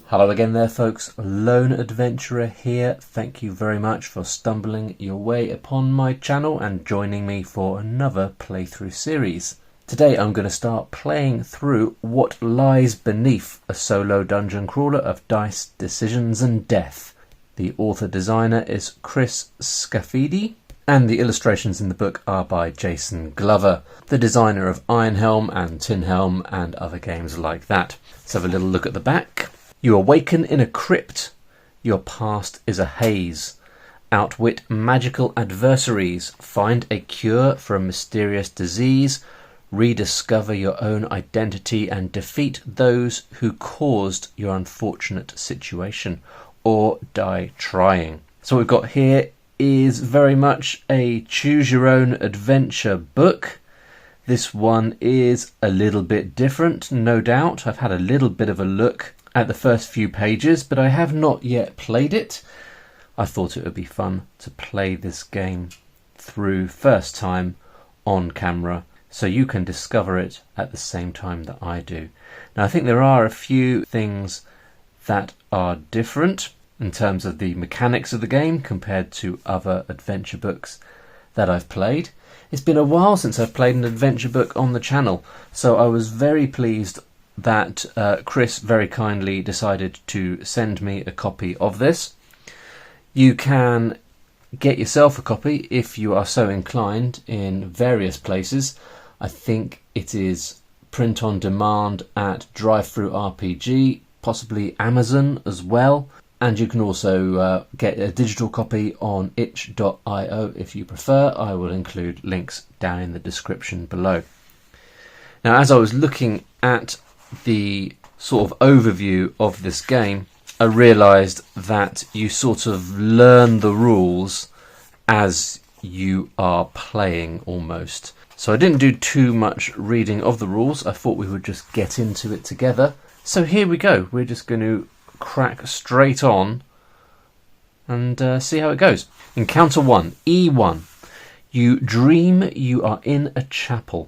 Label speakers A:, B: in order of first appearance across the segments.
A: Hello again there folks, Lone Adventurer here. Thank you very much for stumbling your way upon my channel and joining me for another playthrough series. Today I'm going to start playing through What Lies Beneath, a solo dungeon crawler of dice, decisions and death. The author-designer is Chris Scaffidi, and the illustrations in the book are by Jason Glover, the designer of Iron Helm and Tin Helm and other games like that. Let's have a little look at the back. You awaken in a crypt. Your past is a haze. Outwit magical adversaries. Find a cure for a mysterious disease. Rediscover your own identity and defeat those who caused your unfortunate situation, or die trying. So what we've got here is very much a choose your own adventure book. This one is a little bit different, no doubt. I've had a little bit of a look at the first few pages, but I have not yet played it. I thought it would be fun to play this game through first time on camera, so you can discover it at the same time that I do. Now I think there are a few things that are different in terms of the mechanics of the game compared to other adventure books that I've played. It's been a while since I've played an adventure book on the channel, so I was very pleased that Chris very kindly decided to send me a copy of this. You can get yourself a copy if you are so inclined in various places. I think it is print on demand at Drive-Thru RPG, possibly Amazon as well, and you can also get a digital copy on itch.io if you prefer. I will include links down in the description below. Now, as I was looking at the sort of overview of this game, I realised that you sort of learn the rules as you are playing almost. So I didn't do too much reading of the rules. I thought we would just get into it together. So here we go. We're just going to crack straight on and see how it goes. Encounter 1, E1. You dream you are in a chapel.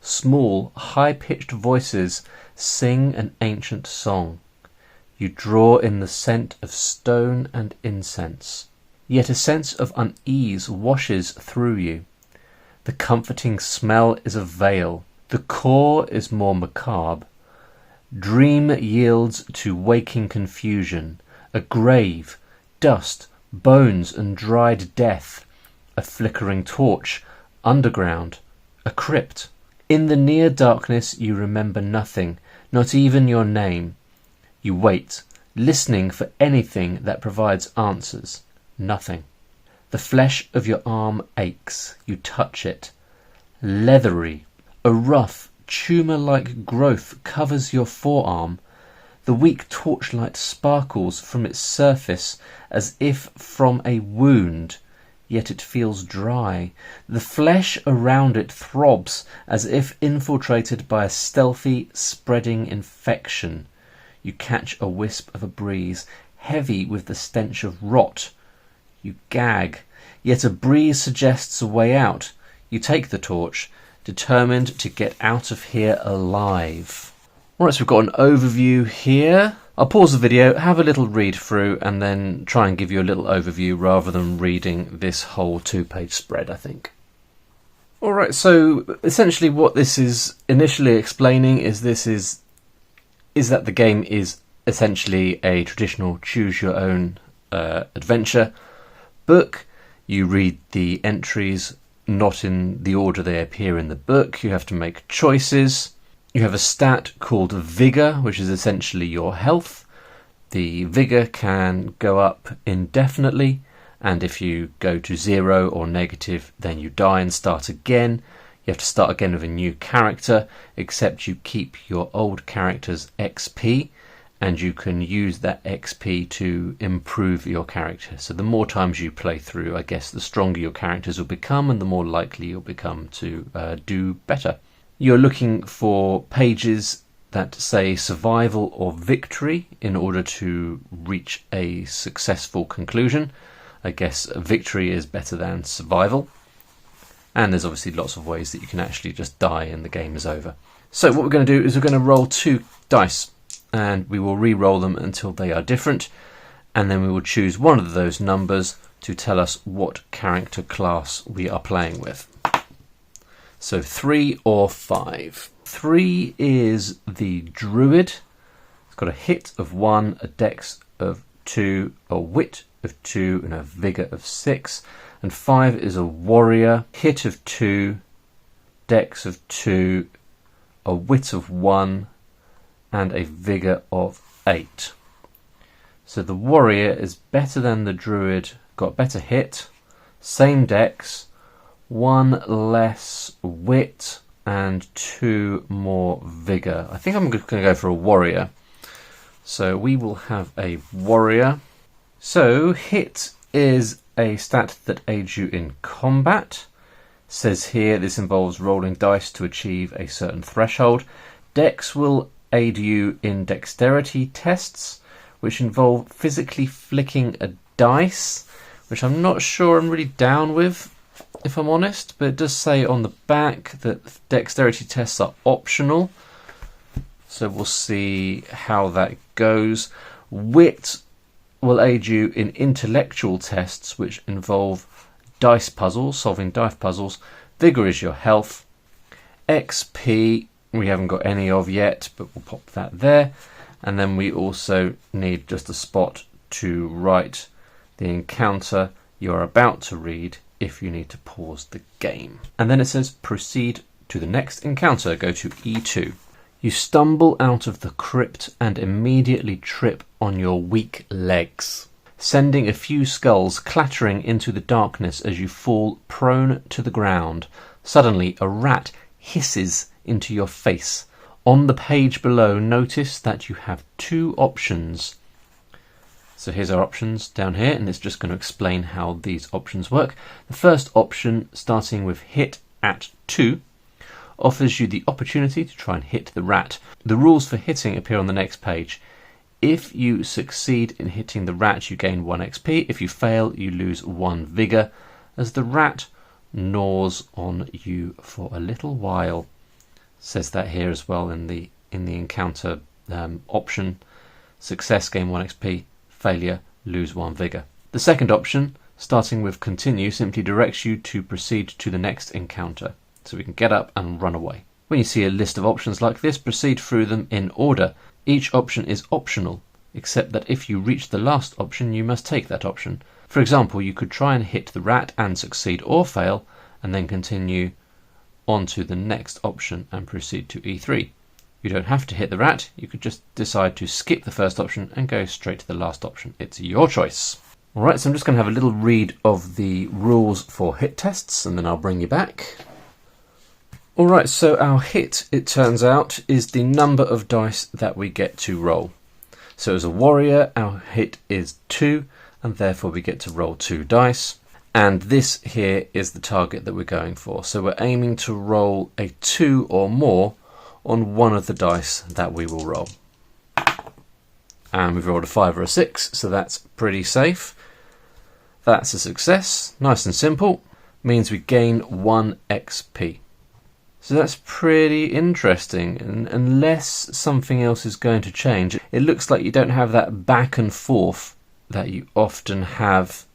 A: Small, high-pitched voices sing an ancient song. You draw in the scent of stone and incense. Yet a sense of unease washes through you. The comforting smell is a veil. The core is more macabre. Dream yields to waking confusion. A grave, dust, bones and dried death. A flickering torch, underground, a crypt. In the near darkness you remember nothing, not even your name. You wait, listening for anything that provides answers. Nothing. The flesh of your arm aches. You touch it. Leathery. A rough, tumour-like growth covers your forearm. The weak torchlight sparkles from its surface as if from a wound. Yet it feels dry. The flesh around it throbs as if infiltrated by a stealthy, spreading infection. You catch a wisp of a breeze, heavy with the stench of rot. You gag, yet a breeze suggests a way out. You take the torch, determined to get out of here alive. Alright, so we've got an overview here. I'll pause the video, have a little read through, and then try and give you a little overview rather than reading this whole 2-page spread, I think. Alright, so essentially what this is initially explaining is that the game is essentially a traditional choose-your-own adventure book. You read the entries not in the order they appear in the book. You have to make choices. You have a stat called Vigour, which is essentially your health. The Vigour can go up indefinitely, and if you go to 0 or negative, then you die and start again. You have to start again with a new character, except you keep your old character's XP, and you can use that XP to improve your character. So the more times you play through, I guess the stronger your characters will become, and the more likely you'll become to do better. You're looking for pages that say survival or victory in order to reach a successful conclusion. I guess victory is better than survival. And there's obviously lots of ways that you can actually just die and the game is over. So what we're going to do is we're going to roll 2 dice. and we will re-roll them until they are different, and then we will choose one of those numbers to tell us what character class we are playing with. So 3 or 5. 3 is the druid. It's got a hit of 1, a dex of 2, a wit of 2, and a vigor of 6. And 5 is a warrior, hit of 2, dex of 2, a wit of 1, and a vigor of 8. So the warrior is better than the druid, got better hit, same dex, 1 less wit, and 2 more vigor. I think I'm going to go for a warrior. So we will have a warrior. So hit is a stat that aids you in combat. Says here this involves rolling dice to achieve a certain threshold. Dex will aid you in dexterity tests, which involve physically flicking a dice, which I'm not sure I'm really down with, if I'm honest, but it does say on the back that dexterity tests are optional, so we'll see how that goes. Wit will aid you in intellectual tests, which involve dice puzzles, solving dice puzzles. Vigor is your health. XP we haven't got any of yet, but we'll pop that there. And then we also need just a spot to write the encounter you're about to read if you need to pause the game. And then it says proceed to the next encounter. Go to E2. You stumble out of the crypt and immediately trip on your weak legs, sending a few skulls clattering into the darkness as you fall prone to the ground. Suddenly, a rat hisses into your face. On the page below, notice that you have 2 options. So here's our options down here, and it's just going to explain how these options work. The first option, starting with hit at 2, offers you the opportunity to try and hit the rat. The rules for hitting appear on the next page. If you succeed in hitting the rat, you gain 1 XP. If you fail, you lose 1 vigor, as the rat gnaws on you for a little while. Says that here as well in the encounter option. Success, gain 1 XP. Failure, lose 1 vigor. The second option, starting with continue, simply directs you to proceed to the next encounter, so we can get up and run away. When you see a list of options like this, proceed through them in order. Each option is optional, except that if you reach the last option, you must take that option. For example, you could try and hit the rat and succeed or fail, and then continue on to the next option and proceed to E3. You don't have to hit the rat, you could just decide to skip the first option and go straight to the last option. It's your choice. Alright, so I'm just going to have a little read of the rules for hit tests, and then I'll bring you back. Alright, so our hit, it turns out, is the number of dice that we get to roll. So as a warrior, our hit is 2, and therefore we get to roll 2 dice. And this here is the target that we're going for. So we're aiming to roll a 2 or more on one of the dice that we will roll. And we've rolled a 5 or a 6, so that's pretty safe. That's a success, nice and simple. Means we gain 1 XP. So that's pretty interesting, and unless something else is going to change, it looks like you don't have that back and forth that you often have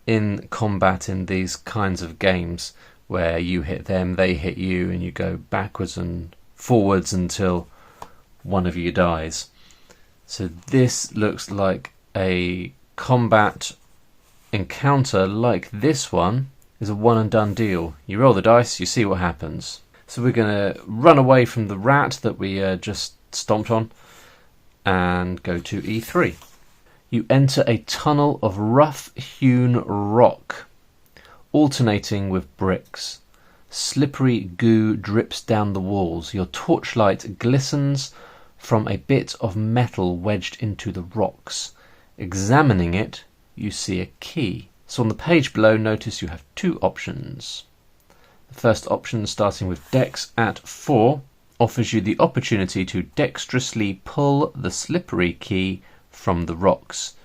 A: in combat in these kinds of games, where you hit them, they hit you, and you go backwards and forwards until one of you dies. So this looks like a combat encounter like this one is a one and done deal. You roll the dice, you see what happens. So we're going to run away from the rat that we just stomped on and go to E3. You enter a tunnel of rough-hewn rock, alternating with bricks. Slippery goo drips down the walls. Your torchlight glistens from a bit of metal wedged into the rocks. Examining it, you see a key. So on the page below, notice you have 2 options. The first option, starting with Dex at 4, offers you the opportunity to dexterously pull the slippery key from the rocks.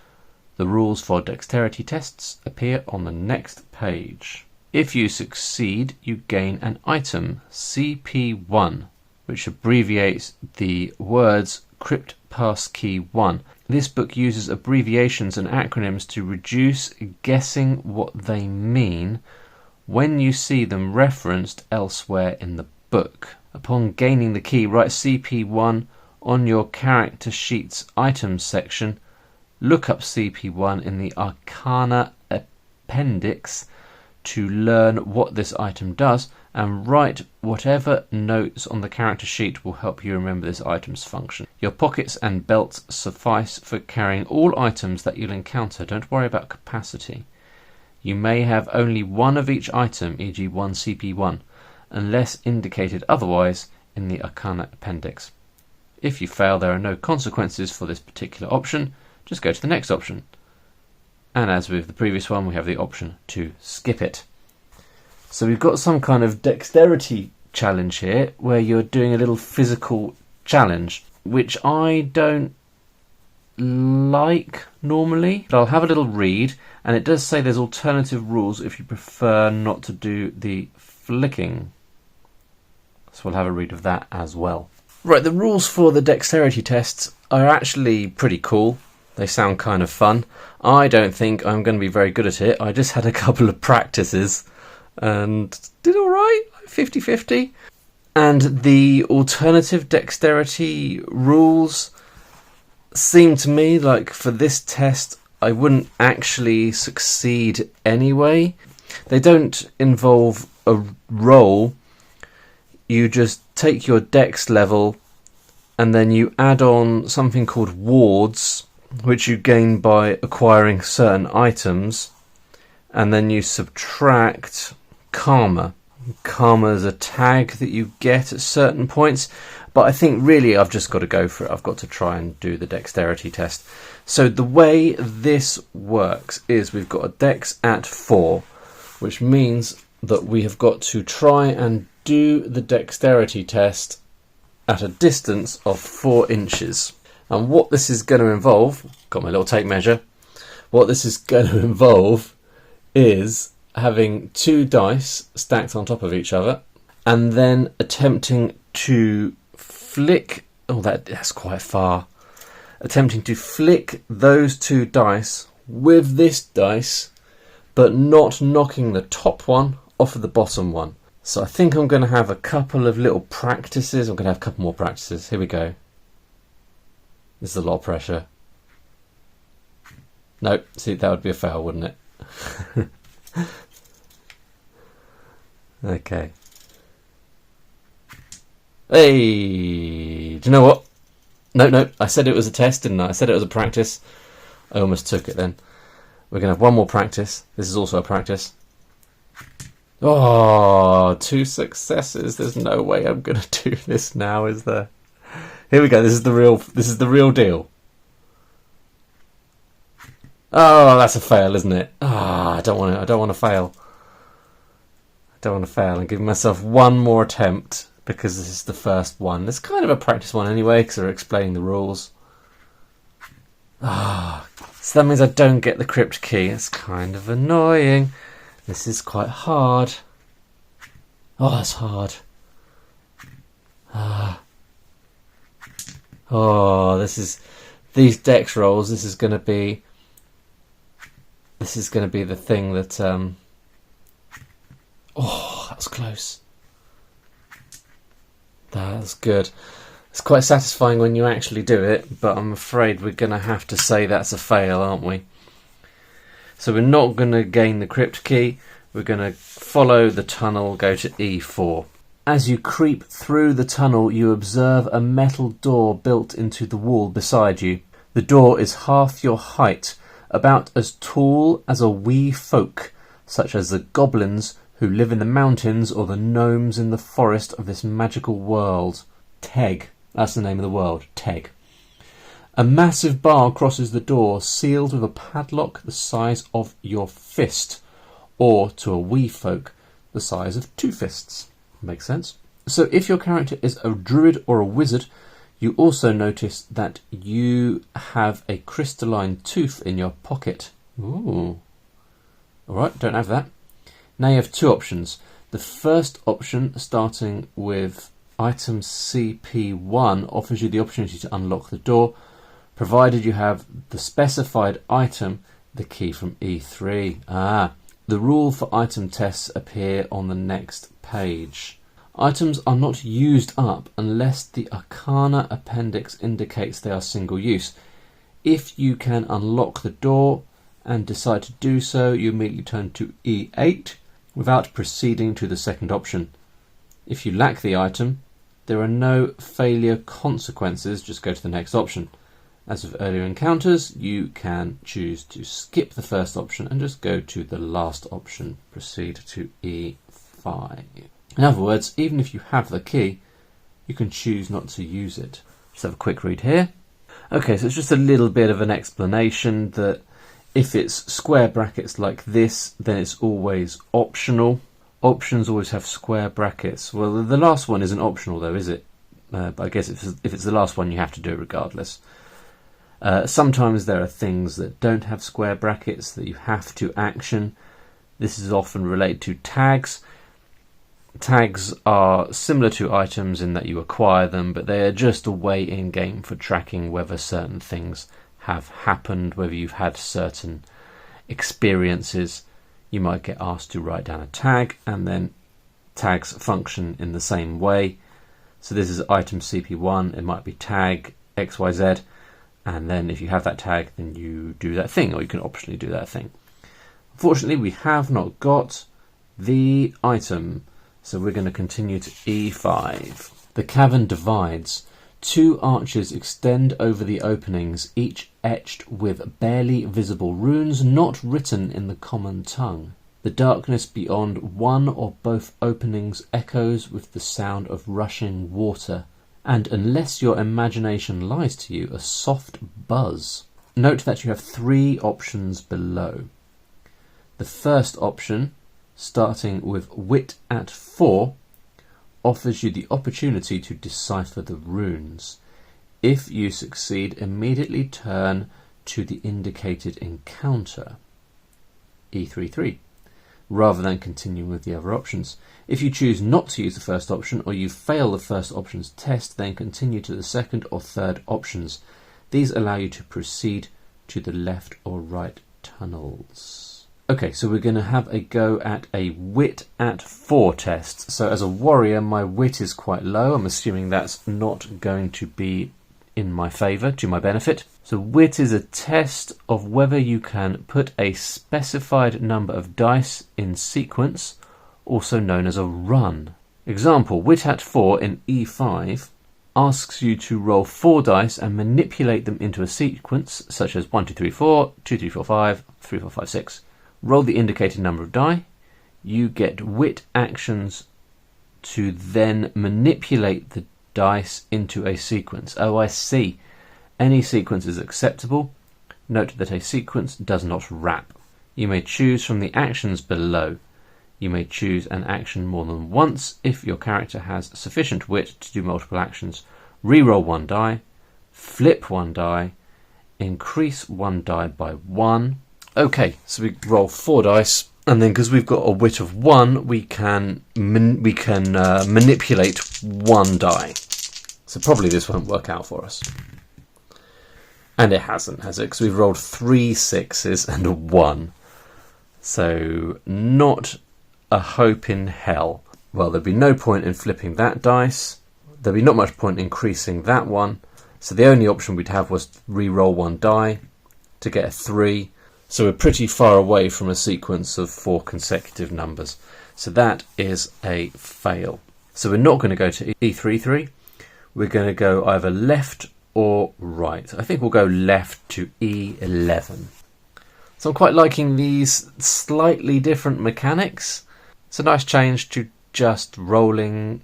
A: The rules for dexterity tests appear on the next page. If you succeed, you gain an item, CP1, which abbreviates the words Crypt Passkey 1. This book uses abbreviations and acronyms to reduce guessing what they mean when you see them referenced elsewhere in the book. Upon gaining the key, write CP1 on your character sheet's items section. Look up CP1 in the Arcana appendix to learn what this item does, and write whatever notes on the character sheet will help you remember this item's function. Your pockets and belts suffice for carrying all items that you'll encounter. Don't worry about capacity. You may have only one of each item, e.g. one CP1, unless indicated otherwise in the Arcana appendix. If you fail, there are no consequences for this particular option. Just go to the next option. And as with the previous one, we have the option to skip it. So we've got some kind of dexterity challenge here, where you're doing a little physical challenge, which I don't like normally. But I'll have a little read, and it does say there's alternative rules if you prefer not to do the flicking. So we'll have a read of that as well. Right, the rules for the dexterity tests are actually pretty cool. They sound kind of fun. I don't think I'm going to be very good at it. I just had a couple of practices and did alright, 50-50. And the alternative dexterity rules seem to me like for this test I wouldn't actually succeed anyway. They don't involve a roll. You just take your dex level and then you add on something called wards, which you gain by acquiring certain items, and then you subtract karma. Karma is a tag that you get at certain points, but I think really I've just got to go for it. I've got to try and do the dexterity test. So the way this works is we've got a dex at 4, which means that we have got to try and do the dexterity test at a distance of 4 inches. And what this is going to involve, got my little tape measure, what this is going to involve is having 2 dice stacked on top of each other and then attempting to flick, oh that's quite far, attempting to flick those 2 dice with this dice but not knocking the top one off of the bottom one. So I think I'm going to have a couple of little practices. I'm going to have a couple more practices. Here we go. This is a lot of pressure. No, see, that would be a fail, wouldn't it? Okay. Hey, do you know what? No, I said it was a test, didn't I? I said it was a practice. I almost took it then. We're going to have one more practice. This is also a practice. Oh, 2 successes. There's no way I'm going to do this now, is there? Here we go. This is the real deal. Oh, that's a fail, isn't it? Ah, I don't want to fail. I don't want to fail. I'm giving myself one more attempt because this is the first one. It's kind of a practice one anyway because they're explaining the rules. Ah, so that means I don't get the crypt key. It's kind of annoying. This is quite hard. Oh, that's hard. Ah. Oh, these dex rolls. This is going to be the thing that. Oh, that was close. That's good. It's quite satisfying when you actually do it, but I'm afraid we're going to have to say that's a fail, aren't we? So we're not going to gain the crypt key. We're going to follow the tunnel, go to E4. As you creep through the tunnel, you observe a metal door built into the wall beside you. The door is half your height, about as tall as a wee folk, such as the goblins who live in the mountains or the gnomes in the forest of this magical world. Teg. That's the name of the world. Teg. A massive bar crosses the door, sealed with a padlock the size of your fist, or to a wee folk, the size of 2 fists. Makes sense. So if your character is a druid or a wizard, you also notice that you have a crystalline tooth in your pocket. Ooh. Alright, don't have that. Now you have 2 options. The first option, starting with Item CP1 offers you the opportunity to unlock the door, provided you have the specified item, the key from E3. The rule for item tests appear on the next page. Items are not used up unless the Arcana appendix indicates they are single use. If you can unlock the door and decide to do so, you immediately turn to E8 without proceeding to the second option. If you lack the item, there are no failure consequences, just go to the next option. As with earlier encounters, you can choose to skip the first option and just go to the last option, proceed to E5. In other words, even if you have the key, you can choose not to use it. Just have a quick read here. Okay, so it's just a little bit of an explanation that if it's square brackets like this, then it's always optional. Options always have square brackets. Well, the last one isn't optional though, is it? But I guess if it's the last one, you have to do it regardless. Sometimes there are things that don't have square brackets that you have to action. This is often related to tags. Tags are similar to items in that you acquire them, but they are just a way in-game for tracking whether certain things have happened, whether you've had certain experiences. You might get asked to write down a tag, and then tags function in the same way. So this is item CP1, it might be tag XYZ, and then if you have that tag, then you do that thing, or you can optionally do that thing. Unfortunately, we have not got the item, so we're going to continue to E5. The cavern divides. 2 arches extend over the openings, each etched with barely visible runes not written in the common tongue. The darkness beyond one or both openings echoes with the sound of rushing water, and unless your imagination lies to you, a soft buzz. Note that you have 3 options below. The first option, starting with wit at 4, offers you the opportunity to decipher the runes. If you succeed, immediately turn to the indicated encounter, E33, rather than continuing with the other options. If you choose not to use the first option, or you fail the first option's test, then continue to the second or third options. These allow you to proceed to the left or right tunnels. Okay, so we're going to have a go at a wit at 4 test. So as a warrior, my wit is quite low. I'm assuming that's not going to be in my favour, to my benefit. So wit is a test of whether you can put a specified number of dice in sequence, also known as a run. Example, wit at 4 in E5 asks you to roll 4 dice and manipulate them into a sequence, such as 1, 2, 3, 4, 2, 3, 4, 5, 3, 4, 5, 6. Roll the indicated number of die. You get wit actions to then manipulate the dice into a sequence. Oh, I see. Any sequence is acceptable. Note that a sequence does not wrap. You may choose from the actions below. You may choose an action more than once if your character has sufficient wit to do multiple actions. Reroll 1 die, flip 1 die, increase 1 die by 1. Okay, so we roll 4 dice, and then because we've got a wit of 1, we can manipulate 1 die. So probably this won't work out for us. And it hasn't, has it? Because we've rolled 3 6s and a 1. So not a hope in hell. Well, there'd be no point in flipping that dice. There'd be not much point in increasing that one. So the only option we'd have was re-roll 1 die to get a 3. So we're pretty far away from a sequence of 4 consecutive numbers. So that is a fail. So we're not going to go to E33. We're going to go either left or right. I think we'll go left to E11. So I'm quite liking these slightly different mechanics. It's a nice change to just rolling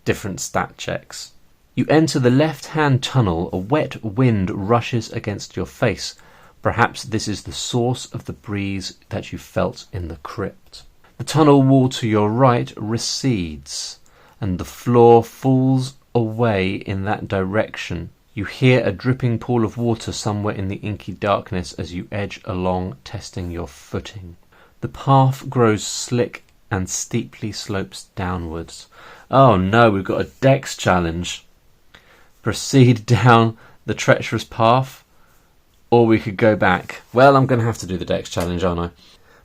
A: different stat checks. You enter the left-hand tunnel. A wet wind rushes against your face. Perhaps this is the source of the breeze that you felt in the crypt. The tunnel wall to your right recedes, and the floor falls away in that direction. You hear a dripping pool of water somewhere in the inky darkness as you edge along, testing your footing. The path grows slick and steeply slopes downwards. Oh no, we've got a dex challenge. Proceed down the treacherous path, or we could go back. Well, I'm going to have to do the dex challenge, aren't I?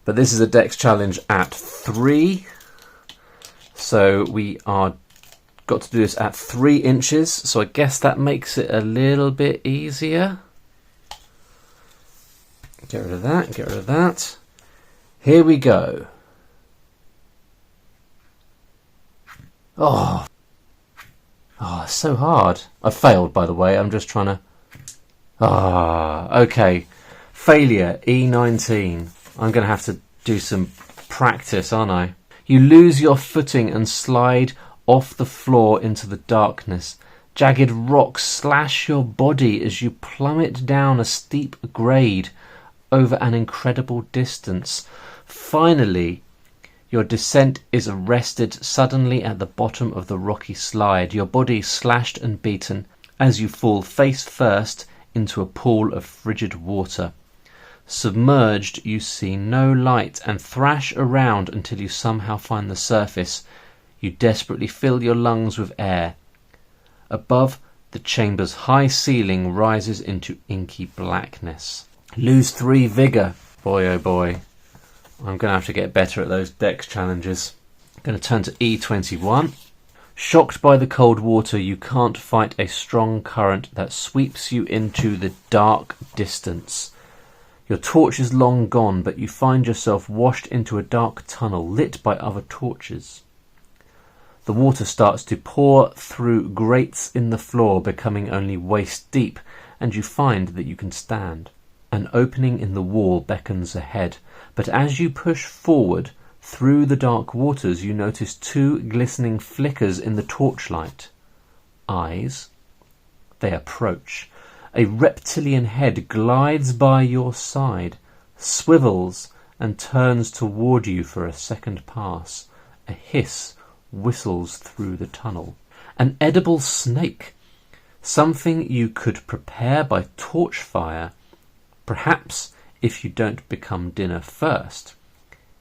A: But this is a dex challenge at 3. So we are got to do this at 3 inches. So I guess that makes it a little bit easier. Get rid of that, get rid of that. Here we go. Oh, it's so hard. I failed, by the way. I'm just trying to... okay. Failure, E19. I'm going to have to do some practice, aren't I? You lose your footing and slide off the floor into the darkness. Jagged rocks slash your body as you plummet down a steep grade over an incredible distance. Finally, your descent is arrested suddenly at the bottom of the rocky slide, your body slashed and beaten as you fall face first into a pool of frigid water. Submerged, you see no light and thrash around until you somehow find the surface. You desperately fill your lungs with air. Above, the chamber's high ceiling rises into inky blackness. Lose 3 vigour. Boy, oh boy. I'm going to have to get better at those dex challenges. I'm going to turn to E21. Shocked by the cold water, you can't fight a strong current that sweeps you into the dark distance. Your torch is long gone, but you find yourself washed into a dark tunnel lit by other torches. The water starts to pour through grates in the floor, becoming only waist deep, and you find that you can stand. An opening in the wall beckons ahead, but as you push forward through the dark waters, you notice 2 glistening flickers in the torchlight. Eyes. They approach. A reptilian head glides by your side, swivels, and turns toward you for a second pass. A hiss whistles through the tunnel. An edible snake. Something you could prepare by torch fire. Perhaps if you don't become dinner first.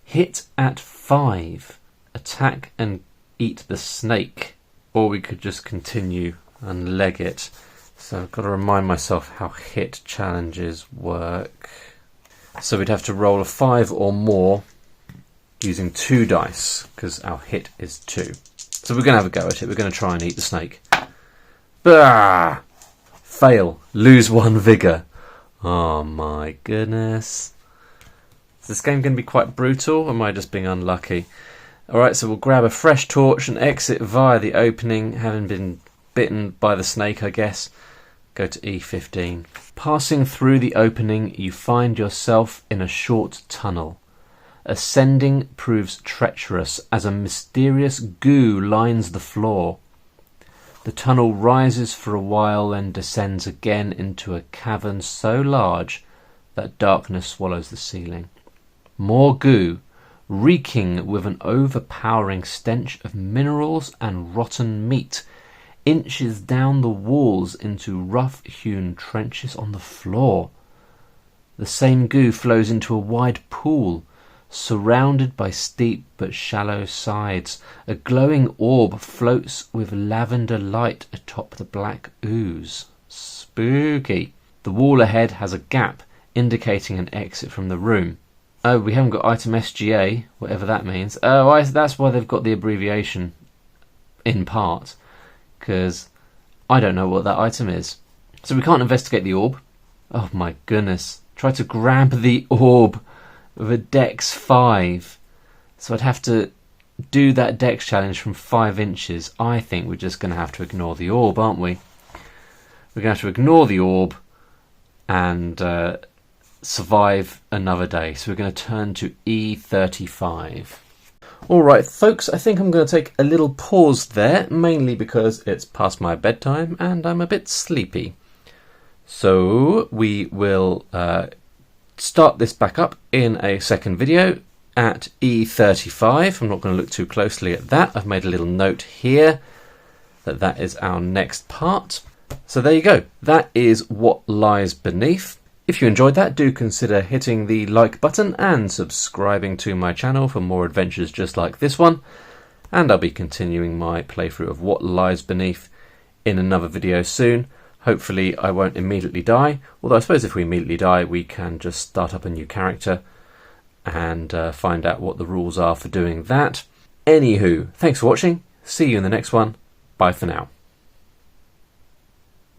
A: Hit at 5. Attack and eat the snake. Or we could just continue and leg it. So I've got to remind myself how hit challenges work. So we'd have to roll a 5 or more using 2 dice, because our hit is 2. So we're going to have a go at it. We're going to try and eat the snake. Bah! Fail. Lose 1 vigour. Oh my goodness. Is this game going to be quite brutal, or am I just being unlucky? Alright, so we'll grab a fresh torch and exit via the opening, having been bitten by the snake, I guess. Go to E15. Passing through the opening, you find yourself in a short tunnel. Ascending proves treacherous as a mysterious goo lines the floor. The tunnel rises for a while and descends again into a cavern so large that darkness swallows the ceiling. More goo, reeking with an overpowering stench of minerals and rotten meat, inches down the walls into rough-hewn trenches on the floor. The same goo flows into a wide pool, surrounded by steep but shallow sides. A glowing orb floats with lavender light atop the black ooze. Spooky. The wall ahead has a gap, indicating an exit from the room. Oh, we haven't got item SGA, whatever that means. Oh, that's why they've got the abbreviation, in part, because I don't know what that item is. So we can't investigate the orb. Oh my goodness. Try to grab the orb with a dex 5. So I'd have to do that dex challenge from 5 inches. I think we're just going to have to ignore the orb, aren't we? We're going to have to ignore the orb and survive another day. So we're going to turn to E35. Alright folks, I think I'm going to take a little pause there, mainly because it's past my bedtime and I'm a bit sleepy. So we will start this back up in a second video at E35. I'm not going to look too closely at that. I've made a little note here that that is our next part. So there you go. That is what lies beneath. If you enjoyed that, do consider hitting the like button and subscribing to my channel for more adventures just like this one. And I'll be continuing my playthrough of What Lies Beneath in another video soon. Hopefully I won't immediately die, although I suppose if we immediately die we can just start up a new character and find out what the rules are for doing that. Anywho, thanks for watching, see you in the next one, bye for now.